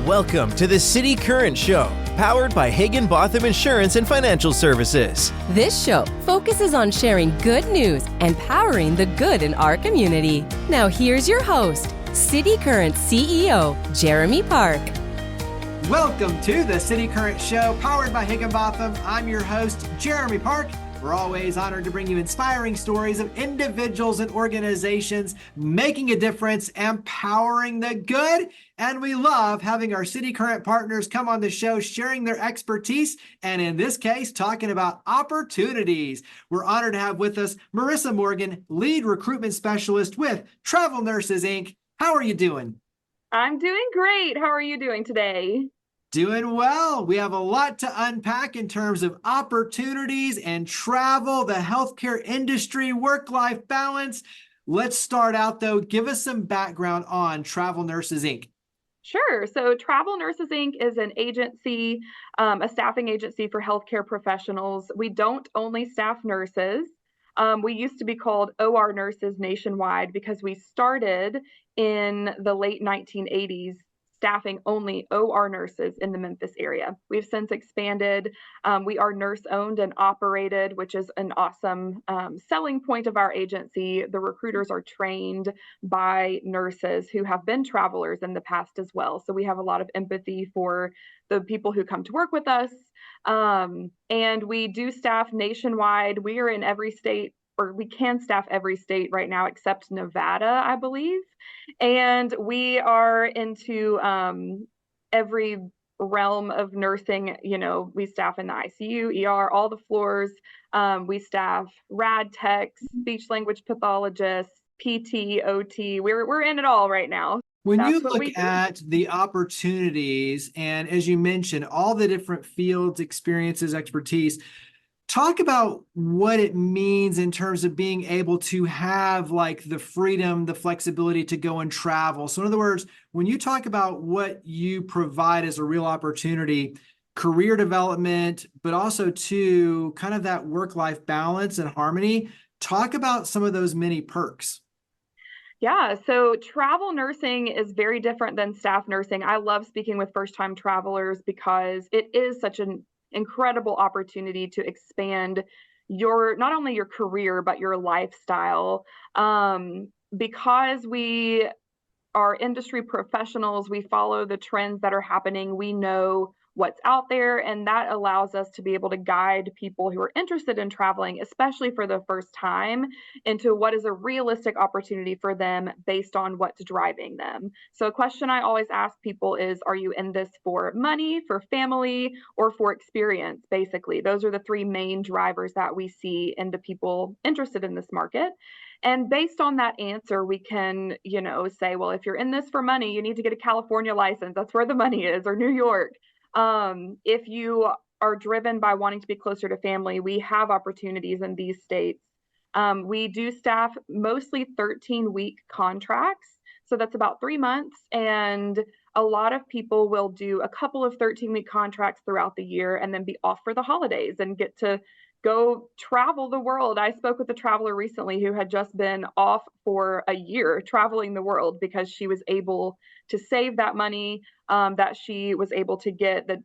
Welcome to the City Current Show, powered by Higginbotham Insurance and Financial Services. This show focuses on sharing good news and powering the good in our community. Now here's your host, City Current CEO, Jeremy Park. Welcome to the City Current Show, powered by Higginbotham. I'm your host, Jeremy Park. We're always honored to bring you inspiring stories of individuals and organizations making a difference, empowering the good. And we love having our City Current partners come on the show, sharing their expertise, and in this case, talking about opportunities. We're honored to have with us Marissa Morgan, lead recruitment specialist with Travel Nurses, Inc. How are you doing? I'm doing great. How are you doing today? Doing well. We have a lot to unpack in terms of opportunities and travel, the healthcare industry, work-life balance. Let's start out, though. Give us some background on Travel Nurses, Inc. Sure. So Travel Nurses, Inc. is an agency, a staffing agency for healthcare professionals. We don't only staff nurses. We used to be called OR Nurses nationwide because we started in the late 1980s staffing only OR nurses in the Memphis area. We've since expanded. We are nurse owned and operated, which is an awesome selling point of our agency. The recruiters are trained by nurses who have been travelers in the past as well. So we have a lot of empathy for the people who come to work with us. And we do staff nationwide. We are in every state, or we can staff every state right now except Nevada, I believe. And we are into every realm of nursing. You know, we staff in the ICU, ER, all the floors. We staff rad techs, speech language pathologists, PT, OT. We're in it all right now. When you look at the opportunities, and as you mentioned, all the different fields, experiences, expertise, talk about what it means in terms of being able to have like the freedom, the flexibility to go and travel. So in other words, when you talk about what you provide as a real opportunity, career development, but also to kind of that work-life balance and harmony, talk about some of those many perks. Yeah, so travel nursing is very different than staff nursing. I love speaking with first-time travelers because it is such an incredible opportunity to expand not only your career, but your lifestyle. Because we are industry professionals, we follow the trends that are happening. We know what's out there, and that allows us to be able to guide people who are interested in traveling, especially for the first time, into what is a realistic opportunity for them based on what's driving them. So a question I always ask people is, are you in this for money, for family, or for experience? Basically, those are the three main drivers that we see in the people interested in this market. And based on that answer, we can, say, well, if you're in this for money, you need to get a California license. That's where the money is, or New York. If you are driven by wanting to be closer to family, we have opportunities in these states. We do staff mostly 13-week contracts. So that's about 3 months. And a lot of people will do a couple of 13-week contracts throughout the year and then be off for the holidays and get to go travel the world. I spoke with a traveler recently who had just been off for a year traveling the world because she was able to save that money that she was able to get. That,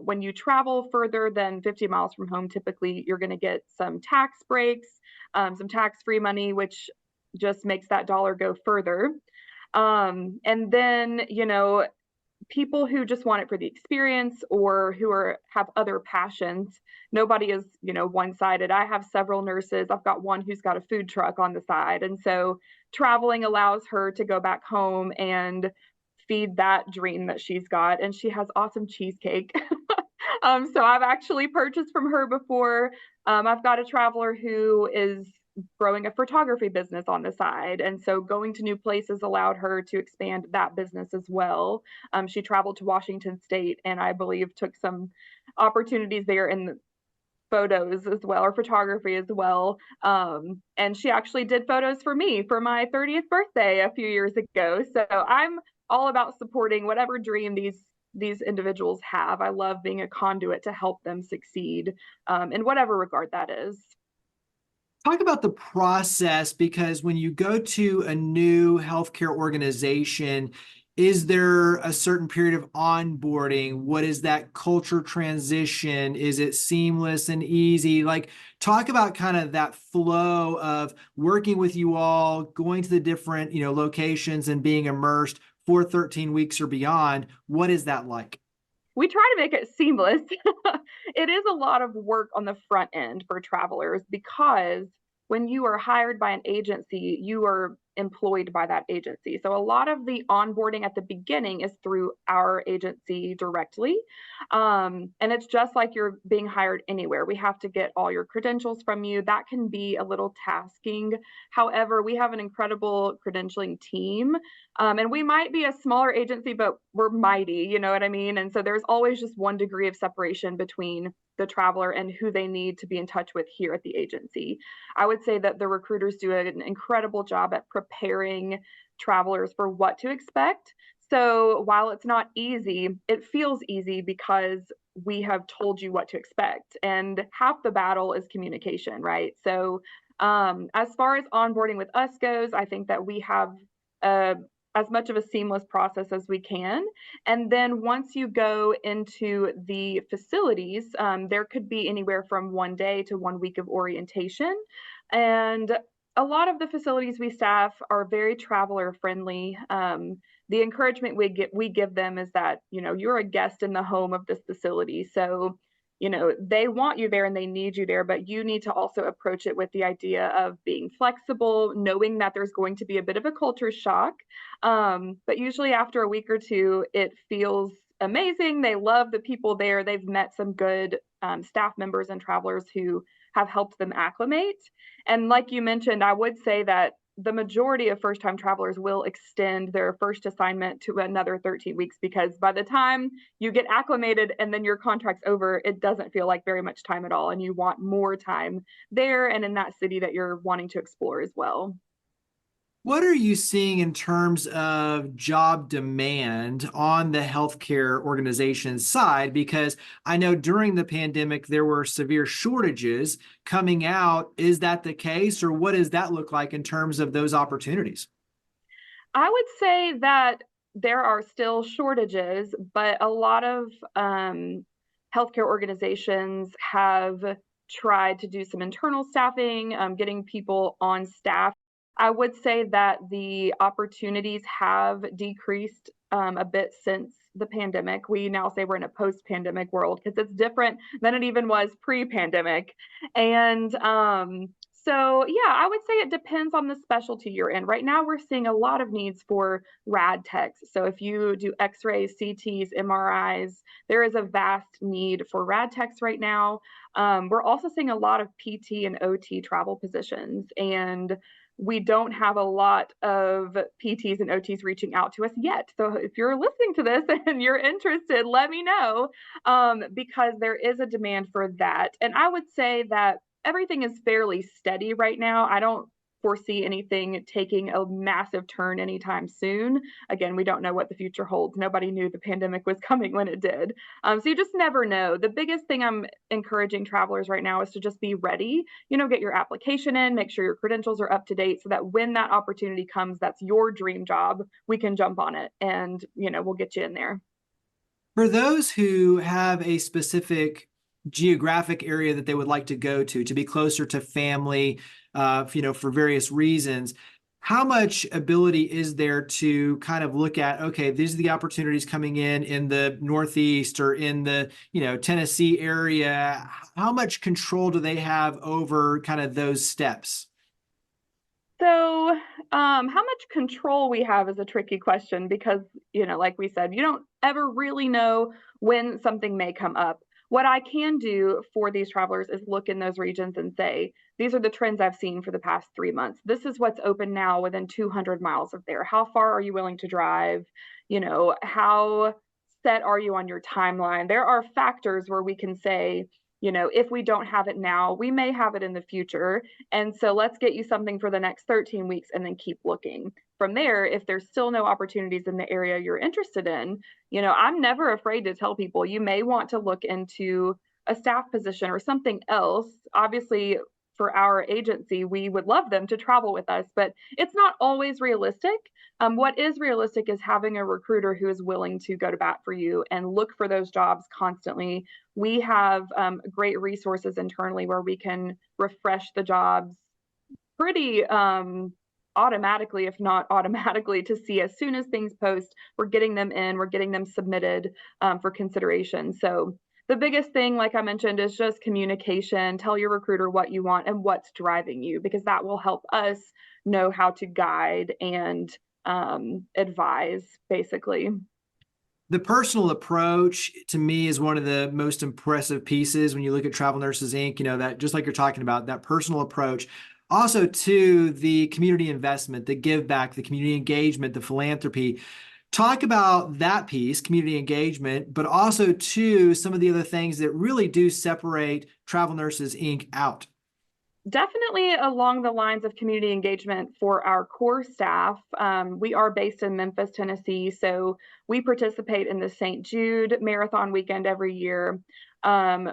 when you travel further than 50 miles from home, typically you're going to get some tax breaks, some tax-free money, which just makes that dollar go further. And then, people who just want it for the experience or who have other passions. Nobody is, one-sided. I have several nurses. I've got one who's got a food truck on the side. And so traveling allows her to go back home and feed that dream that she's got. And she has awesome cheesecake. So I've actually purchased from her before. I've got a traveler who is growing a photography business on the side. And so going to new places allowed her to expand that business as well. She traveled to Washington State and I believe took some opportunities there in photos as well, or photography as well. And she actually did photos for me for my 30th birthday a few years ago. So I'm all about supporting whatever dream these individuals have. I love being a conduit to help them succeed in whatever regard that is. Talk about the process, because when you go to a new healthcare organization, Is there a certain period of onboarding? What is that culture transition? Is it seamless and easy? Like, talk about kind of that flow of working with you all, going to the different, locations and being immersed for 13 weeks or beyond. What is that like? We try to make it seamless. It is a lot of work on the front end for travelers because when you are hired by an agency, you are employed by that agency. So a lot of the onboarding at the beginning is through our agency directly. And it's just like you're being hired anywhere. We have to get all your credentials from you. That can be a little tasking. However, we have an incredible credentialing team. And we might be a smaller agency, but we're mighty, you know what I mean? And so there's always just one degree of separation between the traveler and who they need to be in touch with here at the agency. I would say that the recruiters do an incredible job at preparing travelers for what to expect. So while it's not easy, it feels easy because we have told you what to expect. And half the battle is communication, right? So as far as onboarding with us goes, I think that we have as much of a seamless process as we can. And then once you go into the facilities, there could be anywhere from 1 day to 1 week of orientation. And a lot of the facilities we staff are very traveler friendly. The encouragement we give them is that, you're a guest in the home of this facility. So, they want you there and they need you there, but you need to also approach it with the idea of being flexible, knowing that there's going to be a bit of a culture shock. But usually after a week or two, it feels amazing. They love the people there. They've met some good staff members and travelers who have helped them acclimate. And like you mentioned, I would say that the majority of first-time travelers will extend their first assignment to another 13 weeks because by the time you get acclimated and then your contract's over, it doesn't feel like very much time at all. And you want more time there and in that city that you're wanting to explore as well. What are you seeing in terms of job demand on the healthcare organization side? Because I know during the pandemic, there were severe shortages coming out. Is that the case, or what does that look like in terms of those opportunities? I would say that there are still shortages, but a lot of healthcare organizations have tried to do some internal staffing, getting people on staff. I would say that the opportunities have decreased a bit since the pandemic. We now say we're in a post-pandemic world because it's different than it even was pre-pandemic. And so, yeah, I would say it depends on the specialty you're in. Right now, we're seeing a lot of needs for rad techs. So if you do x-rays, CTs, MRIs, there is a vast need for rad techs right now. We're also seeing a lot of PT and OT travel positions. And we don't have a lot of PTs and OTs reaching out to us yet. So if you're listening to this and you're interested, let me know because there is a demand for that. And I would say that everything is fairly steady right now. I don't foresee anything taking a massive turn anytime soon. Again, we don't know what the future holds. Nobody knew the pandemic was coming when it did. So you just never know. The biggest thing I'm encouraging travelers right now is to just be ready, get your application in, make sure your credentials are up to date so that when that opportunity comes, that's your dream job, we can jump on it and, we'll get you in there. For those who have a specific geographic area that they would like to go to be closer to family, for various reasons, how much ability is there to kind of look at, okay, these are the opportunities coming in the Northeast or in the, Tennessee area? How much control do they have over kind of those steps? So, how much control we have is a tricky question because, like we said, you don't ever really know when something may come up. What I can do for these travelers is look in those regions and say, these are the trends I've seen for the past 3 months. This is what's open now within 200 miles of there. How far are you willing to drive? How set are you on your timeline? There are factors where we can say, if we don't have it now, we may have it in the future. And so let's get you something for the next 13 weeks and then keep looking. From there, if there's still no opportunities in the area you're interested in, I'm never afraid to tell people you may want to look into a staff position or something else. Obviously, for our agency, we would love them to travel with us, but it's not always realistic. What is realistic is having a recruiter who is willing to go to bat for you and look for those jobs constantly. We have great resources internally where we can refresh the jobs pretty automatically, if not automatically, to see as soon as things post, we're getting them in, we're getting them submitted for consideration. So the biggest thing, like I mentioned, is just communication. Tell your recruiter what you want and what's driving you, because that will help us know how to guide and advise, basically. The personal approach to me is one of the most impressive pieces when you look at Travel Nurses Inc. That just like you're talking about, that personal approach. Also, to the community investment, the give back, the community engagement, the philanthropy. Talk about that piece, community engagement, but also to some of the other things that really do separate Travel Nurses Inc. out. Definitely along the lines of community engagement for our core staff. We are based in Memphis, Tennessee, so we participate in the St. Jude Marathon weekend every year.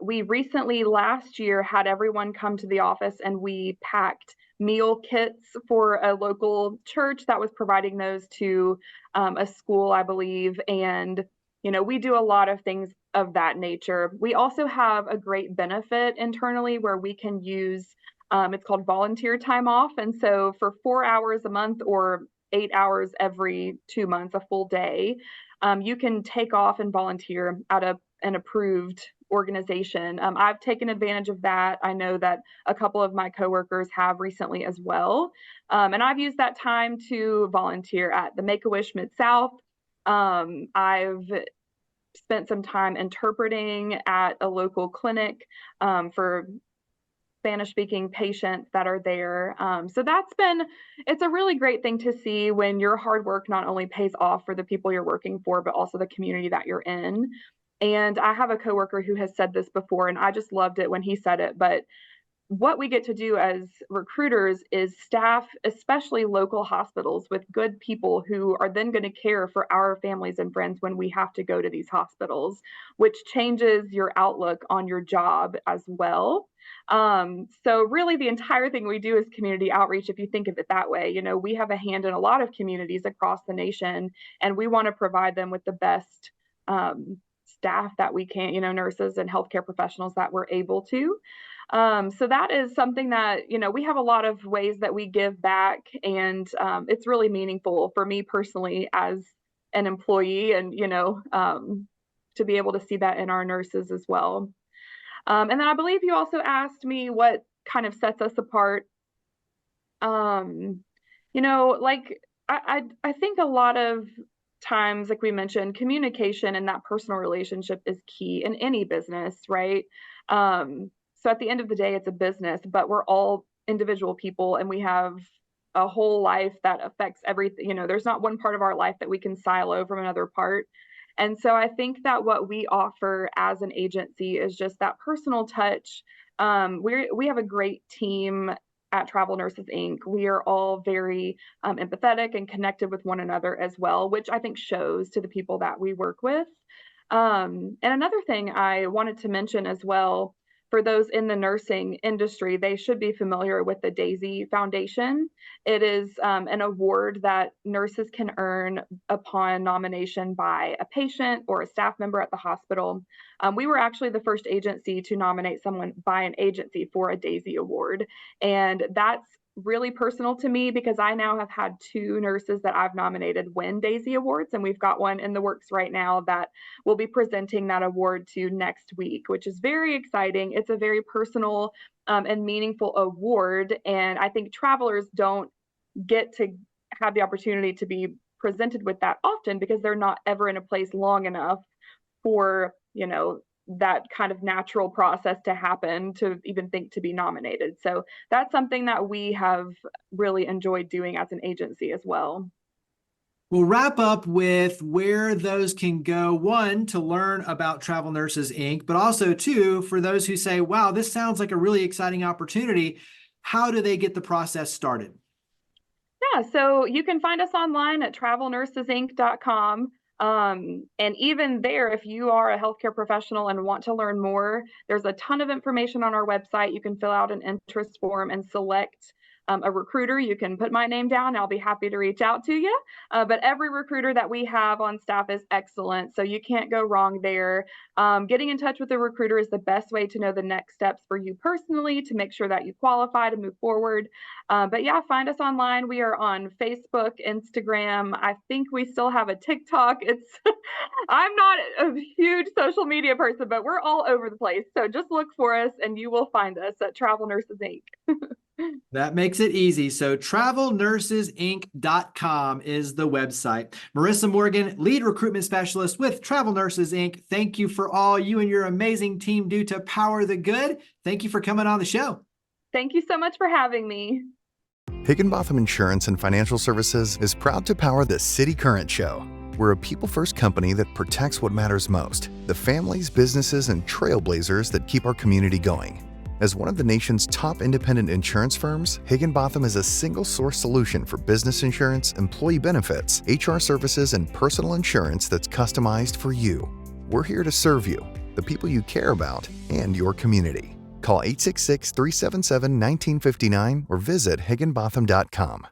We recently, last year, had everyone come to the office and we packed meal kits for a local church that was providing those to a school, I believe. And, we do a lot of things of that nature. We also have a great benefit internally where we can use it's called volunteer time off. And so for 4 hours a month or 8 hours every 2 months, a full day, you can take off and volunteer at an approved organization. I've taken advantage of that. I know that a couple of my coworkers have recently as well. And I've used that time to volunteer at the Make-A-Wish Mid-South. I've spent some time interpreting at a local clinic for Spanish-speaking patients that are there. So it's a really great thing to see when your hard work not only pays off for the people you're working for, but also the community that you're in. And I have a coworker who has said this before, and I just loved it when he said it, but what we get to do as recruiters is staff, especially local hospitals, with good people who are then going to care for our families and friends when we have to go to these hospitals, which changes your outlook on your job as well. So really the entire thing we do is community outreach. If you think of it that way, we have a hand in a lot of communities across the nation, and we want to provide them with the best staff that we can, nurses and healthcare professionals that we're able to. So that is something that, we have a lot of ways that we give back, and it's really meaningful for me personally as an employee, and, to be able to see that in our nurses as well. And then I believe you also asked me what kind of sets us apart. Like I think a lot of times, like we mentioned, communication and that personal relationship is key in any business, right? So at the end of the day, it's a business, but we're all individual people and we have a whole life that affects everything. There's not one part of our life that we can silo from another part. And so I think that what we offer as an agency is just that personal touch. We have a great team at Travel Nurses Inc. We are all very empathetic and connected with one another as well, which I think shows to the people that we work with. And another thing I wanted to mention as well, for those in the nursing industry, they should be familiar with the DAISY Foundation. It is an award that nurses can earn upon nomination by a patient or a staff member at the hospital. We were actually the first agency to nominate someone by an agency for a DAISY award. And that's really personal to me because I now have had 2 nurses that I've nominated win DAISY awards, and we've got one in the works right now that we'll be presenting that award to next week, which is very exciting. It's a very personal and meaningful award, and I think travelers don't get to have the opportunity to be presented with that often because they're not ever in a place long enough for, that kind of natural process to happen to even think to be nominated. So that's something that we have really enjoyed doing as an agency as well. We'll wrap up with where those can go. 1, to learn about Travel Nurses Inc., but also 2, for those who say, wow, this sounds like a really exciting opportunity. How do they get the process started? Yeah, so you can find us online at travelnursesinc.com. And even there, if you are a healthcare professional and want to learn more, there's a ton of information on our website. You can fill out an interest form and select a recruiter, you can put my name down. I'll be happy to reach out to you. But every recruiter that we have on staff is excellent, so you can't go wrong there. Getting in touch with a recruiter is the best way to know the next steps for you personally to make sure that you qualify to move forward. But yeah, find us online. We are on Facebook, Instagram. I think we still have a TikTok. I'm not a huge social media person, but we're all over the place. So just look for us and you will find us at Travel Nurses Inc. That makes it easy. So travelnursesinc.com is the website. Marissa Morgan, lead recruitment specialist with Travel Nurses Inc. Thank you for all you and your amazing team do to power the good. Thank you for coming on the show. Thank you so much for having me. Higginbotham Insurance and Financial Services is proud to power the City Current Show. We're a people-first company that protects what matters most, the families, businesses, and trailblazers that keep our community going. As one of the nation's top independent insurance firms, Higginbotham is a single-source solution for business insurance, employee benefits, HR services, and personal insurance that's customized for you. We're here to serve you, the people you care about, and your community. Call 866-377-1959 or visit higginbotham.com.